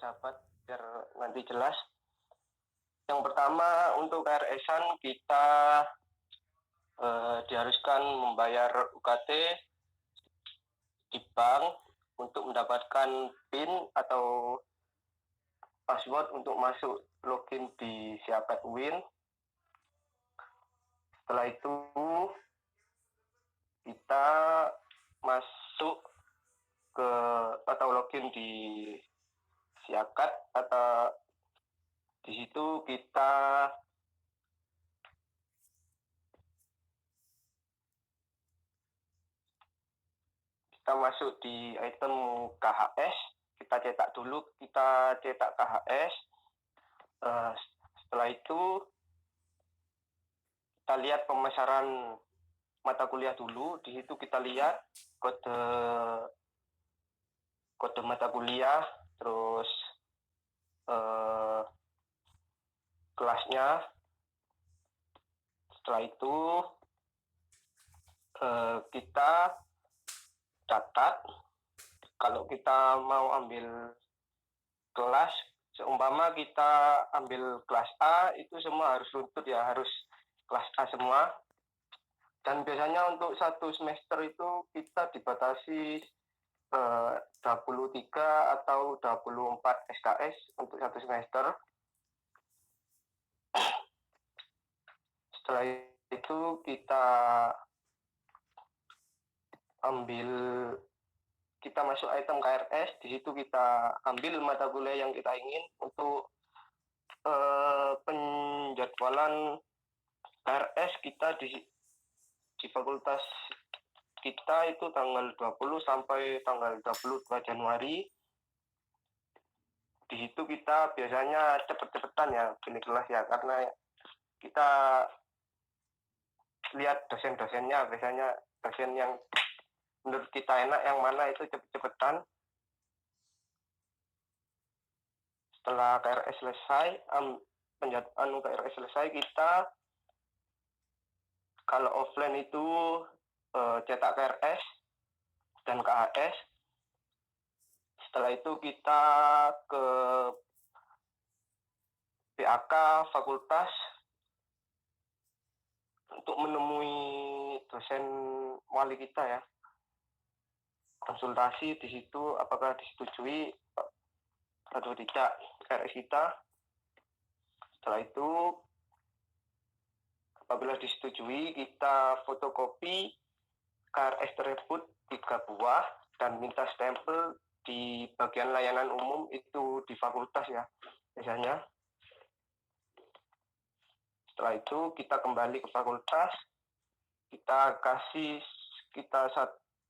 sahabat biar nanti jelas. Yang pertama untuk KRS-an kita diharuskan membayar UKT di bank untuk mendapatkan PIN atau password untuk masuk login di Siapat Win. Setelah itu kita masuk ke atau login di Siakat atau di situ kita masuk di item KHS, kita cetak dulu, kita cetak KHS. Setelah itu kita lihat pemasaran mata kuliah dulu. Di situ kita lihat kode mata kuliah, terus kelasnya. Setelah itu kita catat kalau kita mau ambil kelas, seumpama kita ambil kelas A, itu semua harus runtut ya, harus kelas A semua. Dan biasanya untuk satu semester itu kita dibatasi 23 atau 24 SKS untuk satu semester. Setelah itu kita masuk item KRS, di situ kita ambil mata kuliah yang kita ingin. Untuk penjadwalan KRS kita di fakultas kita itu tanggal 20 sampai tanggal 22 Januari. Di situ kita biasanya cepet-cepetan ya pilih kelas ya, karena kita lihat dosen-dosennya, biasanya dosen yang menurut kita enak yang mana itu cepet-cepetan. Setelah KRS selesai, penjadwalan KRS selesai, kita kalau offline itu cetak KRS dan KHS. Setelah itu kita ke PAK fakultas untuk menemui dosen wali kita ya, konsultasi di situ apakah disetujui atau tidak KRS kita. Setelah itu apabila disetujui, kita fotokopi KRS tersebut 3 buah dan minta stempel di bagian layanan umum itu di fakultas ya biasanya. Setelah itu kita kembali ke fakultas, kita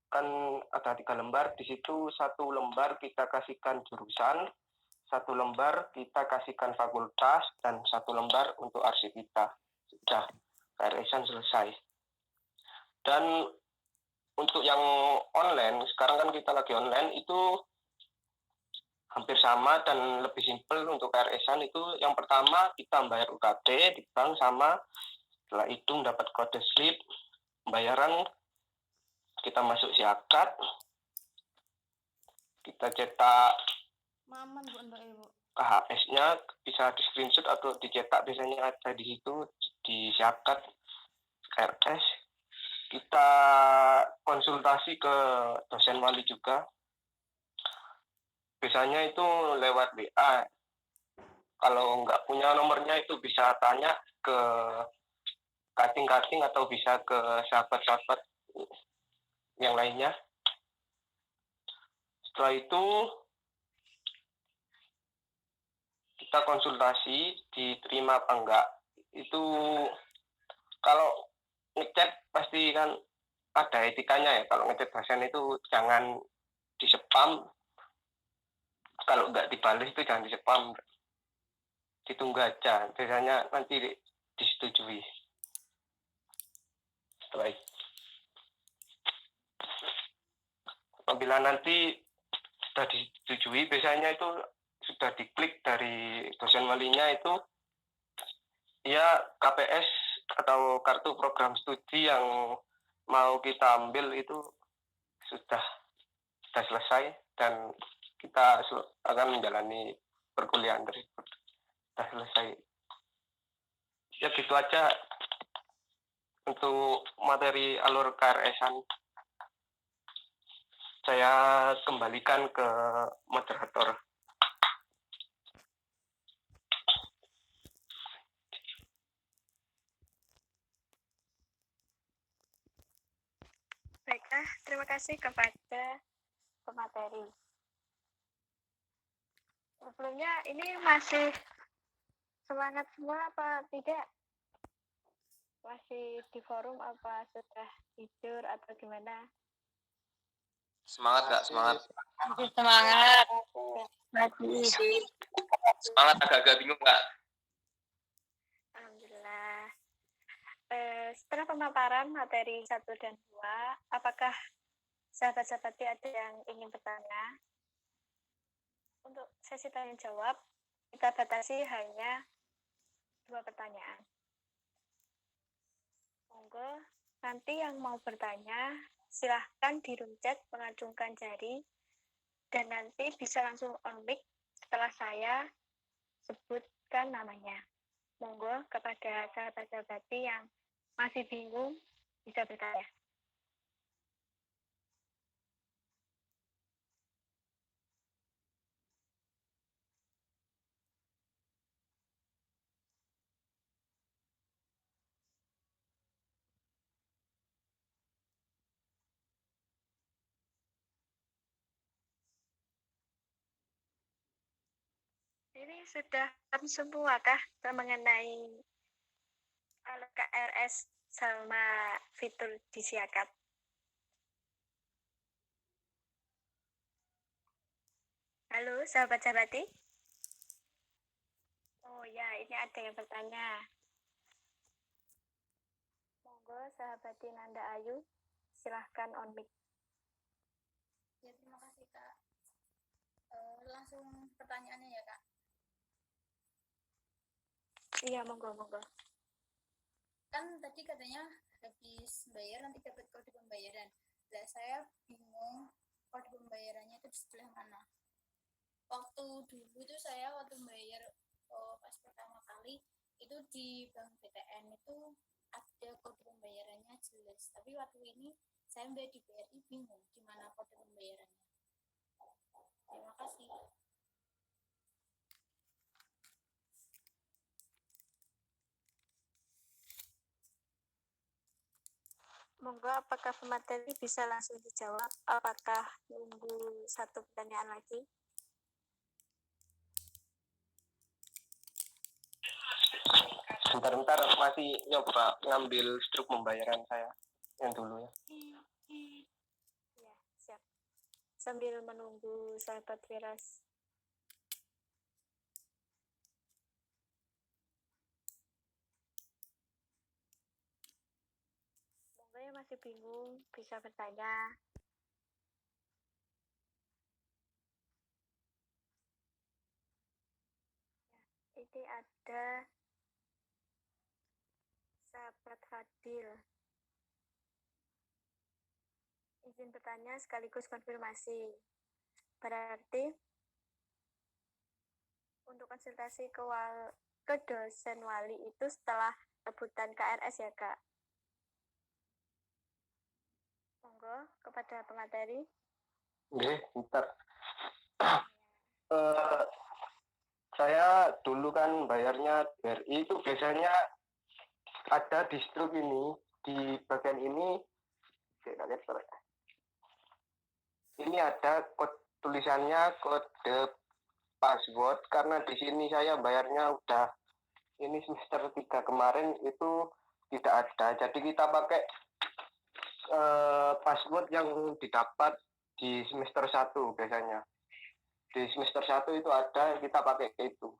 kan ada 3 lembar, di situ 1 lembar kita kasihkan jurusan, 1 lembar kita kasihkan fakultas, dan 1 lembar untuk arsip kita. Sudah, KRS-an selesai. Dan untuk yang online, sekarang kan kita lagi online, itu hampir sama dan lebih simpel. Untuk KRS-an itu yang pertama kita bayar UKT di bank sama, setelah itu mendapat kode slip pembayaran, kita masuk Siakat, kita cetak KHS-nya, bisa di screenshot atau dicetak, biasanya ada di situ di Siakat KRS. Kita konsultasi ke dosen wali juga, biasanya itu lewat WA. Kalau nggak punya nomornya itu bisa tanya ke kating-kating atau bisa ke sahabat-sahabat yang lainnya. Setelah itu kita konsultasi diterima apa enggak. Itu kalau ngechat pasti kan ada etikanya ya, kalau ngechat dosen itu jangan di spam, kalau nggak dibales itu jangan di spam, ditunggu aja, biasanya nanti disetujui. Setelah itu apabila nanti sudah disetujui, biasanya itu sudah diklik dari dosen walinya itu ya KPS atau kartu program studi yang mau kita ambil itu sudah selesai dan kita akan menjalani perkuliahan tersebut. Sudah selesai. Ya gitu aja untuk materi alur KRS-an. Saya kembalikan ke moderator. Baiklah, terima kasih kepada pemateri. Sebelumnya ini masih semangat semua apa tidak? Masih di forum apa sudah tidur atau gimana? Semangat Kak, semangat. Semangat. Semangat, agak-agak bingung Kak. Alhamdulillah. Setelah pemaparan materi 1 dan 2, apakah sahabat-sahabatnya ada yang ingin bertanya? Untuk sesi tanya jawab, kita batasi hanya 2 pertanyaan. Monggo, nanti yang mau bertanya, silahkan di room chat mengacungkan jari, dan nanti bisa langsung on mic setelah saya sebutkan namanya. Monggo kepada sahabat-sahabati yang masih bingung, bisa bertanya. Ini sudah semua kah mengenai alat KRS sama fitur di Siakap? Halo sahabat-sahabati? Oh ya, ini ada yang bertanya. Monggo sahabati Nanda Ayu, silahkan on mic. Ya, terima kasih Kak. Langsung pertanyaannya ya Kak. Iya, monggo. Kan tadi katanya habis bayar nanti dapat kode pembayaran. Nah, saya bingung kode pembayarannya itu di sebelah mana. Waktu dulu tuh saya bayar pas pertama kali itu di Bank BTN itu ada kode pembayarannya jelas. Tapi waktu ini saya bayar di BRI bingung gimana kode pembayarannya. Terima kasih. Monggo, apakah pemateri bisa langsung dijawab? Apakah nunggu 1 pertanyaan lagi? Bentar-bentar masih nyoba ngambil struk pembayaran saya yang dulu ya. Ya, siap. Sambil menunggu sahabat Firas. Monggo yang masih bingung bisa bertanya. Ini ada sahabat Fadil. Izin bertanya sekaligus konfirmasi. Berarti untuk konsultasi ke dosen wali itu setelah rebutan KRS ya Kak? Monggo kepada pemateri. Oke, bentar. Saya dulu kan bayarnya BRI itu biasanya ada di struk ini, di bagian ini. Ini ada tulisannya kode password, karena di sini saya bayarnya udah ini semester 3 kemarin itu tidak ada. Jadi kita pakai password yang didapat di semester 1 biasanya. Di semester 1 itu ada, kita pakai itu.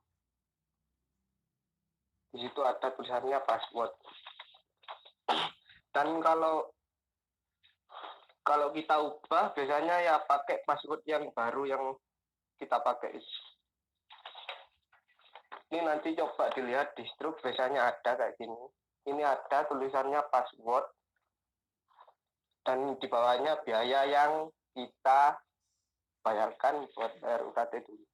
Di situ ada tulisannya password. Dan kalau kita ubah biasanya ya pakai password yang baru yang kita pakai. Ini nanti coba dilihat di struk biasanya ada kayak gini. Ini ada tulisannya password dan di bawahnya biaya yang kita bayarkan buat bayar UKT dulu.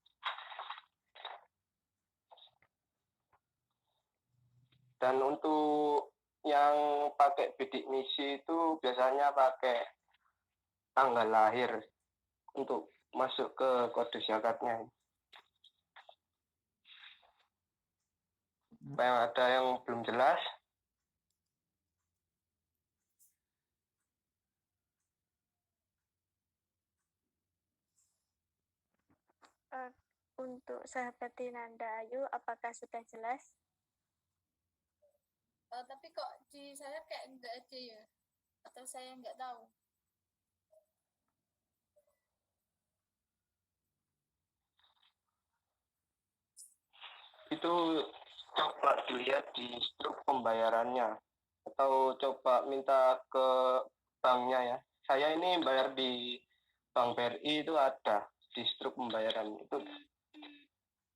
Dan untuk yang pakai bidik misi itu biasanya pakai tanggal lahir untuk masuk ke kode zakatnya. Yang ada yang belum jelas? Untuk sahabat Nanda Ayu, apakah sudah jelas? Tapi kok di saya kayak enggak ada ya? Atau saya enggak tahu? Itu coba dilihat di struk pembayarannya atau coba minta ke banknya ya. Saya ini bayar di Bank BRI itu ada di struk pembayaran itu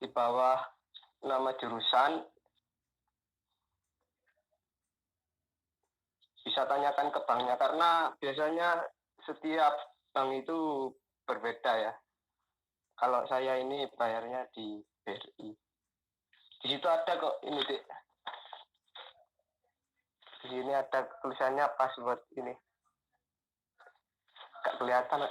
di bawah nama jurusan. Bisa tanyakan ke banknya karena biasanya setiap bank itu berbeda ya. Kalau saya ini bayarnya di BRI. Di situ ada kok ini, Dik. Di sini ada tulisannya password ini. Gak kelihatan.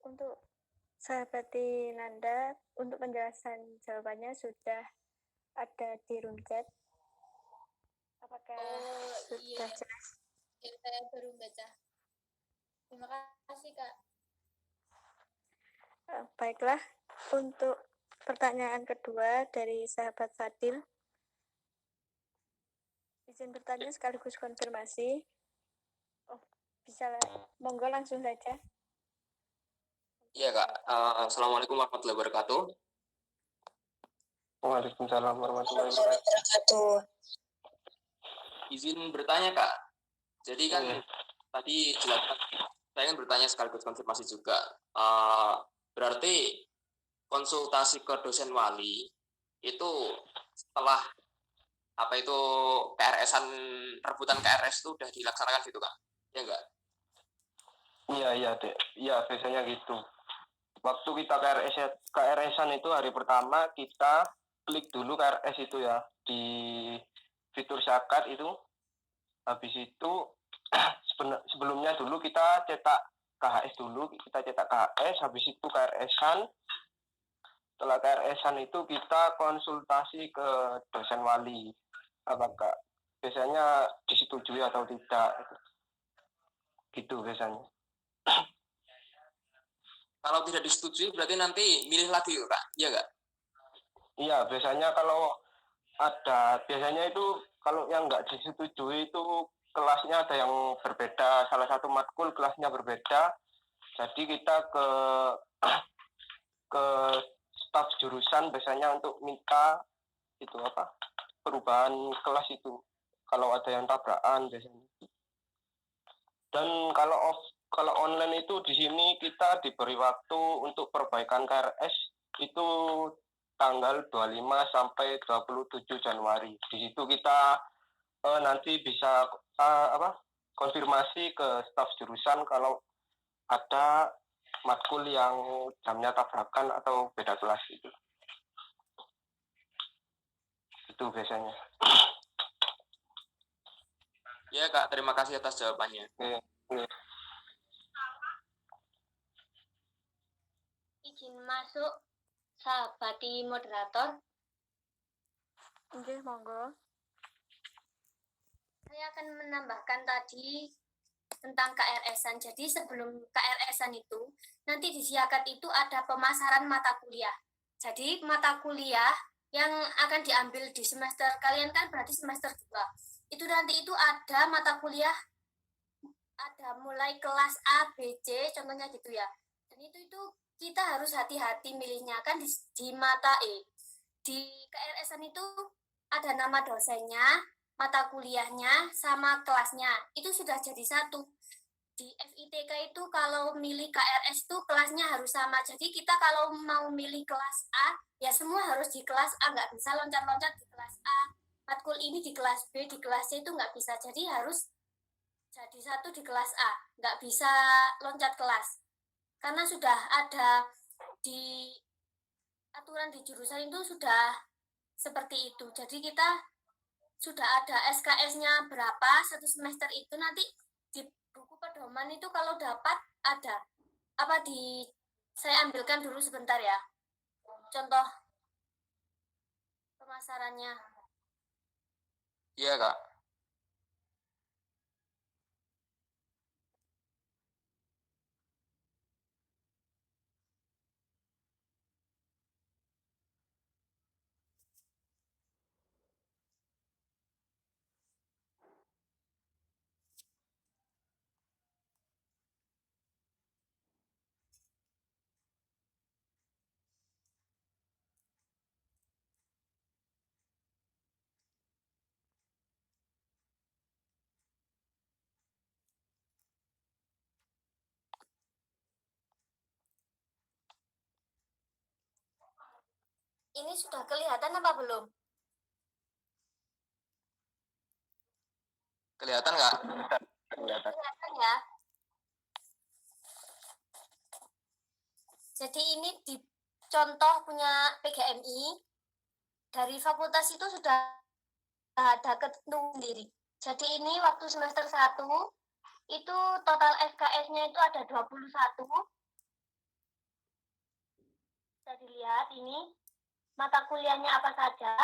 Untuk sahabat Nanda, untuk penjelasan jawabannya sudah ada di room chat. Apakah sudah jelas? Ya, saya baru baca. Terima kasih, Kak. Baiklah, untuk pertanyaan kedua dari sahabat Fadil. Izin bertanya sekaligus konfirmasi. Oh, bisa, monggo langsung saja. Iya Kak. Assalamualaikum warahmatullahi wabarakatuh. Waalaikumsalam warahmatullahi wabarakatuh. Izin bertanya Kak. Jadi kan tadi jelaskan, saya kan bertanya sekaligus konfirmasi juga. Berarti konsultasi ke dosen wali itu setelah apa itu KRS-an, rebutan KRS itu udah dilaksanakan gitu Kak? Ya enggak? Iya, Dek. Iya, biasanya gitu. Waktu kita KRS-an itu hari pertama kita klik dulu KRS itu ya di fitur zakat itu. Habis itu sebelumnya dulu kita cetak KHS dulu, kita cetak KHS, habis itu KRS-an. Setelah KRS-an itu kita konsultasi ke dosen wali. Apakah biasanya disetujui atau tidak. Gitu biasanya. Kalau tidak disetujui berarti nanti milih lagi Kak? Iya enggak? Iya, biasanya kalau biasanya itu kalau yang nggak disetujui itu kelasnya ada yang berbeda, salah satu matkul kelasnya berbeda, jadi kita ke staf jurusan biasanya untuk minta itu perubahan kelas itu kalau ada yang tabrakan biasanya. Dan kalau online itu di sini kita diberi waktu untuk perbaikan KRS itu tanggal 25 sampai 27 Januari. Di situ kita nanti bisa konfirmasi ke staf jurusan kalau ada matkul yang jamnya tabrakan atau beda kelas gitu. Itu biasanya. Ya Kak, terima kasih atas jawabannya. Oke. Izin masuk sahabat di moderator. Oke, monggo. Saya akan menambahkan tadi tentang KRS-an. Jadi sebelum KRS-an itu, nanti di Siakat itu ada pemasaran mata kuliah. Jadi mata kuliah yang akan diambil di semester kalian kan berarti semester 2. Itu nanti itu ada mata kuliah, ada mulai kelas A, B, C, contohnya gitu ya. Dan itu kita harus hati-hati milihnya kan di mata E. Di KRS-an itu ada nama dosennya, mata kuliahnya, sama kelasnya. Itu sudah jadi satu. Di FITK itu kalau milih KRS itu kelasnya harus sama. Jadi kita kalau mau milih kelas A, ya semua harus di kelas A. Nggak bisa loncat-loncat di kelas A. Matkul ini di kelas B, di kelas C itu nggak bisa. Jadi harus jadi satu di kelas A. Nggak bisa loncat kelas. Karena sudah ada di aturan di jurusan itu sudah seperti itu. Jadi kita sudah ada SKS-nya berapa satu semester itu, nanti di buku pedoman itu kalau dapat ada. Saya ambilkan dulu sebentar ya. Contoh pemasarannya. Iya Kak. Ini sudah kelihatan apa belum? Kelihatan nggak? Kelihatan ya. Jadi ini di contoh punya PGMI dari fakultas itu sudah ada ketentuan sendiri. Jadi ini waktu semester 1 itu total SKS-nya itu ada 21. Bisa dilihat ini mata kuliahnya apa saja.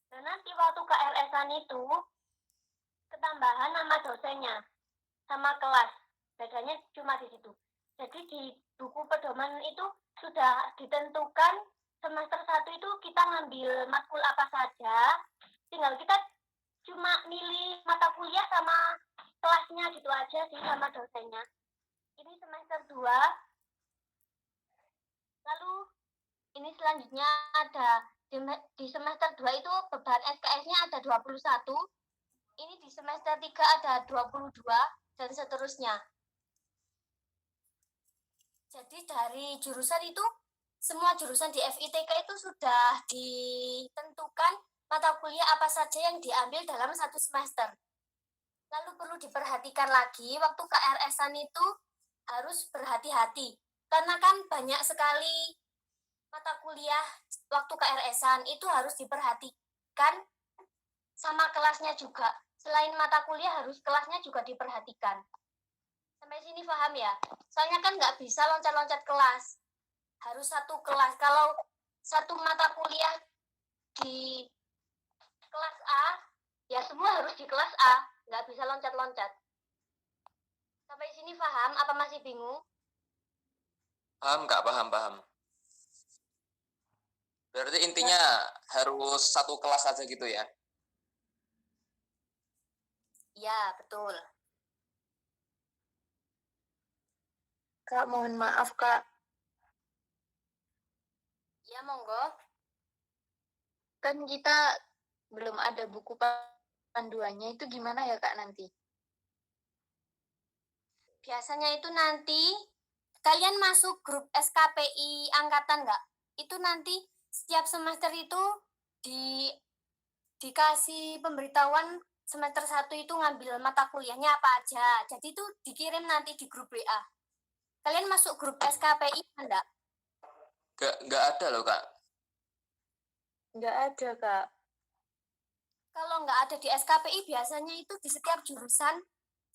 Dan nanti waktu KRS-an itu ketambahan nama dosennya sama kelas. Bedanya cuma di situ. Jadi di buku pedoman itu sudah ditentukan semester 1 itu kita ngambil matkul apa saja. Tinggal kita cuma milih mata kuliah sama kelasnya gitu aja sih, sama dosennya. Ini semester 2. Lalu ini selanjutnya ada di semester 2 itu beban SKS-nya ada 21. Ini di semester 3 ada 22 dan seterusnya. Jadi dari jurusan itu, semua jurusan di FITK itu sudah ditentukan mata kuliah apa saja yang diambil dalam satu semester. Lalu perlu diperhatikan lagi, waktu KRS-an itu harus berhati-hati. Karena kan banyak sekali mata kuliah waktu KRS-an itu harus diperhatikan sama kelasnya juga. Selain mata kuliah harus kelasnya juga diperhatikan. Sampai sini paham ya? Soalnya kan nggak bisa loncat-loncat kelas. Harus satu kelas. Kalau satu mata kuliah di kelas A, ya semua harus di kelas A. Nggak bisa loncat-loncat. Sampai sini paham? Apa masih bingung? Paham Kak, paham. Berarti intinya harus satu kelas aja gitu ya? Ya, betul. Kak, mohon maaf, Kak. Ya, monggo. Kan kita belum ada buku panduannya, itu gimana ya, Kak, nanti? Biasanya itu nanti kalian masuk grup SKPI angkatan nggak? Itu nanti setiap semester itu dikasih pemberitahuan semester 1 itu ngambil mata kuliahnya apa aja. Jadi itu dikirim nanti di grup WA. Kalian masuk grup SKPI enggak? Nggak ada loh, Kak. Nggak ada, Kak. Kalau nggak ada di SKPI, biasanya itu di setiap jurusan,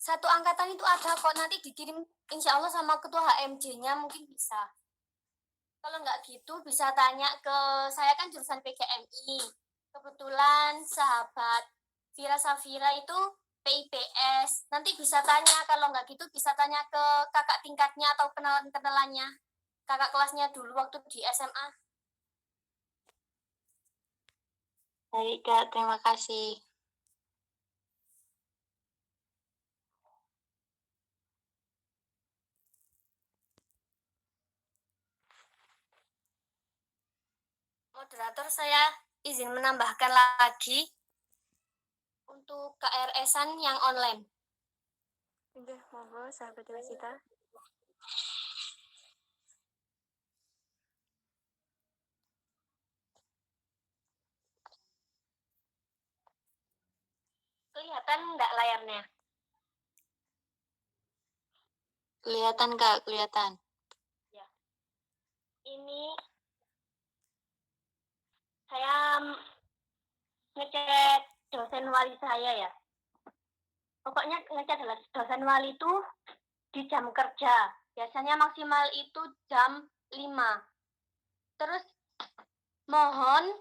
satu angkatan itu ada kok, nanti dikirim insya Allah sama ketua HMJ-nya mungkin bisa. Kalau nggak gitu, bisa tanya ke, saya kan jurusan PGMI. Kebetulan sahabat Vira Safira itu PIPS. Nanti bisa tanya, kalau nggak gitu bisa tanya ke kakak tingkatnya atau kenalan-kenalannya. Kakak kelasnya dulu waktu di SMA. Baik, Kak. Terima kasih. Moderator, saya izin menambahkan lagi untuk KRS-an yang online. Udah, monggo, sahabat Wasita. Kelihatan nggak layarnya? Kelihatan, Kak. Kelihatan. Ini saya ngecek dosen wali saya ya. Pokoknya ngecek dosen wali itu di jam kerja. Biasanya maksimal itu jam 5. Terus mohon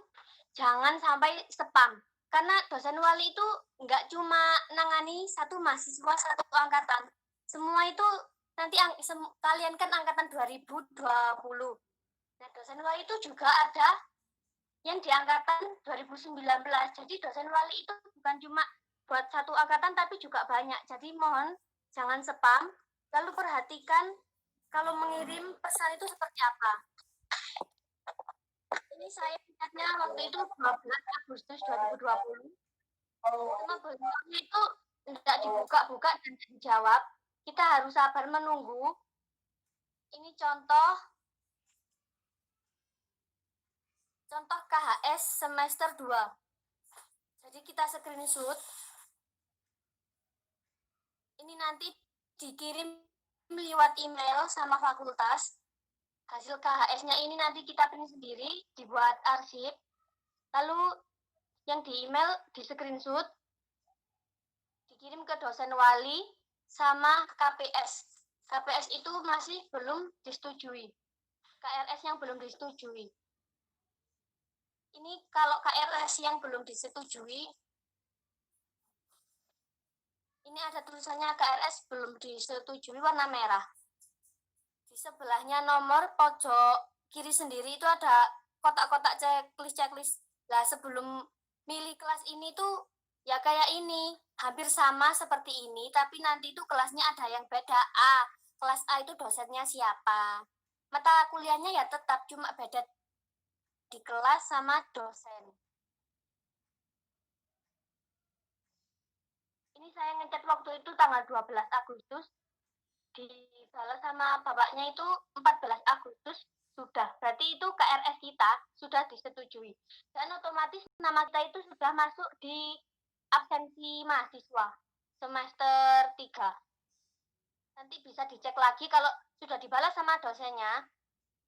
jangan sampai spam. Karena dosen wali itu nggak cuma nangani satu mahasiswa satu angkatan. Semua itu nanti kalian kan angkatan 2020. Nah, dosen wali itu juga ada yang di angkatan 2019. Jadi dosen wali itu bukan cuma buat satu angkatan tapi juga banyak. Jadi mohon jangan spam. Lalu perhatikan kalau mengirim pesan itu seperti apa. Ini saya lihatnya waktu itu 12 Agustus 2020. Sama beliaunya itu tidak dibuka-buka dan tidak dijawab. Kita harus sabar menunggu. Ini contoh KHS semester 2. Jadi kita screenshot. Ini nanti dikirim lewat email sama fakultas. Hasil KHS-nya ini nanti kita print sendiri, dibuat arsip. Lalu yang di email di screenshot, dikirim ke dosen wali sama KPS. KPS itu masih belum disetujui. KRS yang belum disetujui. Ini kalau KRS yang belum disetujui, ini ada tulisannya KRS belum disetujui warna merah. Di sebelahnya nomor pojok kiri sendiri itu ada kotak-kotak checklist. Lah sebelum milih kelas ini tuh ya kayak ini, hampir sama seperti ini, tapi nanti itu kelasnya ada yang beda. Kelas A itu dosennya siapa. Mata kuliahnya ya tetap, cuma beda di kelas sama dosen. Ini saya ngecek waktu itu tanggal 12 Agustus, dibalas sama bapaknya itu 14 Agustus sudah. Berarti itu KRS kita sudah disetujui. Dan otomatis nama kita itu sudah masuk di absensi mahasiswa semester 3. Nanti bisa dicek lagi kalau sudah dibalas sama dosennya,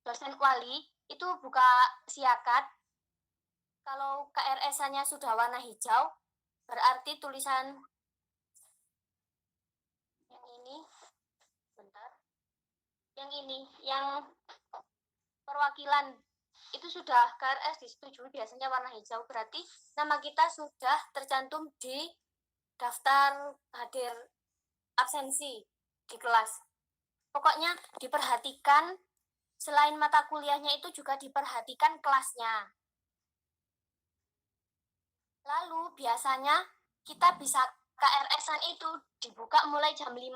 dosen wali, itu buka siakat. Kalau KRS-nya sudah warna hijau, berarti tulisan yang ini, yang ini, yang perwakilan itu sudah KRS disetujui, biasanya warna hijau, berarti nama kita sudah tercantum di daftar hadir absensi di kelas. Pokoknya diperhatikan, selain mata kuliahnya itu juga diperhatikan kelasnya. Lalu biasanya kita bisa KRS-an itu dibuka mulai jam 5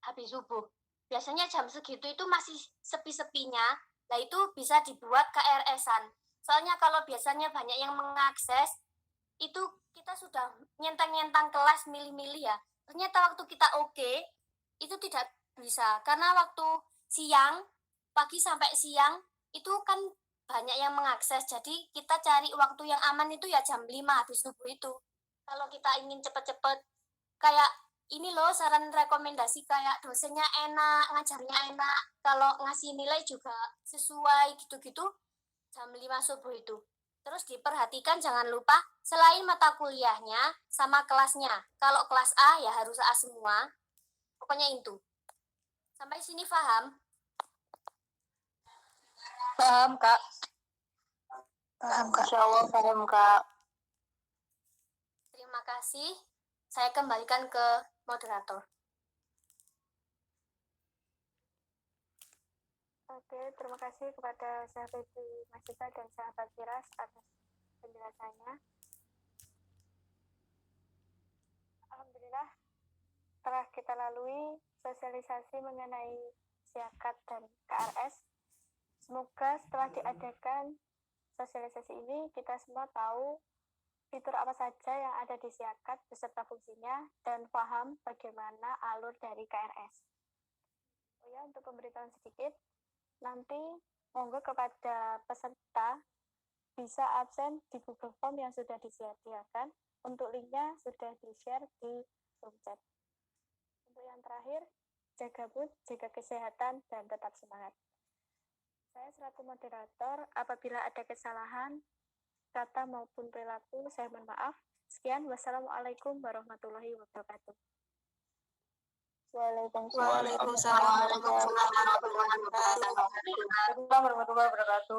habis subuh. Biasanya jam segitu itu masih sepi-sepinya. Nah itu bisa dibuat KRS-an. Soalnya kalau biasanya banyak yang mengakses, itu kita sudah nyentang-nyentang kelas milih-milih ya. Ternyata waktu kita oke, itu tidak bisa. Karena waktu siang, pagi sampai siang, itu kan banyak yang mengakses. Jadi kita cari waktu yang aman itu ya jam 5 habis subuh itu. Kalau kita ingin cepet-cepet, kayak ini loh saran rekomendasi, kayak dosennya enak, ngajarnya enak, kalau ngasih nilai juga sesuai gitu-gitu, jam 5 subuh itu. Terus diperhatikan jangan lupa selain mata kuliahnya sama kelasnya. Kalau kelas A ya harus A semua. Pokoknya itu. Sampai sini paham? Paham, Kak. Paham, Kak. Insya Allah paham, Kak. Terima kasih. Saya kembalikan ke moderator. Oke, terima kasih kepada sahabat Masita dan sahabat Firas atas penjelasannya. Alhamdulillah, telah kita lalui sosialisasi mengenai Siakat dan KRS. Semoga setelah diadakan sosialisasi ini, kita semua tahu fitur apa saja yang ada di Siakat beserta fungsinya dan paham bagaimana alur dari KRS. Oh ya, untuk pemberitahuan sedikit, nanti monggo kepada peserta bisa absen di Google Form yang sudah disediakan. Untuk linknya sudah di-share di room chat. Untuk yang terakhir, jaga mood, jaga kesehatan, dan tetap semangat. Saya selaku moderator, apabila ada kesalahan, kata maupun perilaku, saya mohon maaf. Sekian, wassalamualaikum warahmatullahi wabarakatuh. Waalaikumsalam warahmatullahi wabarakatuh.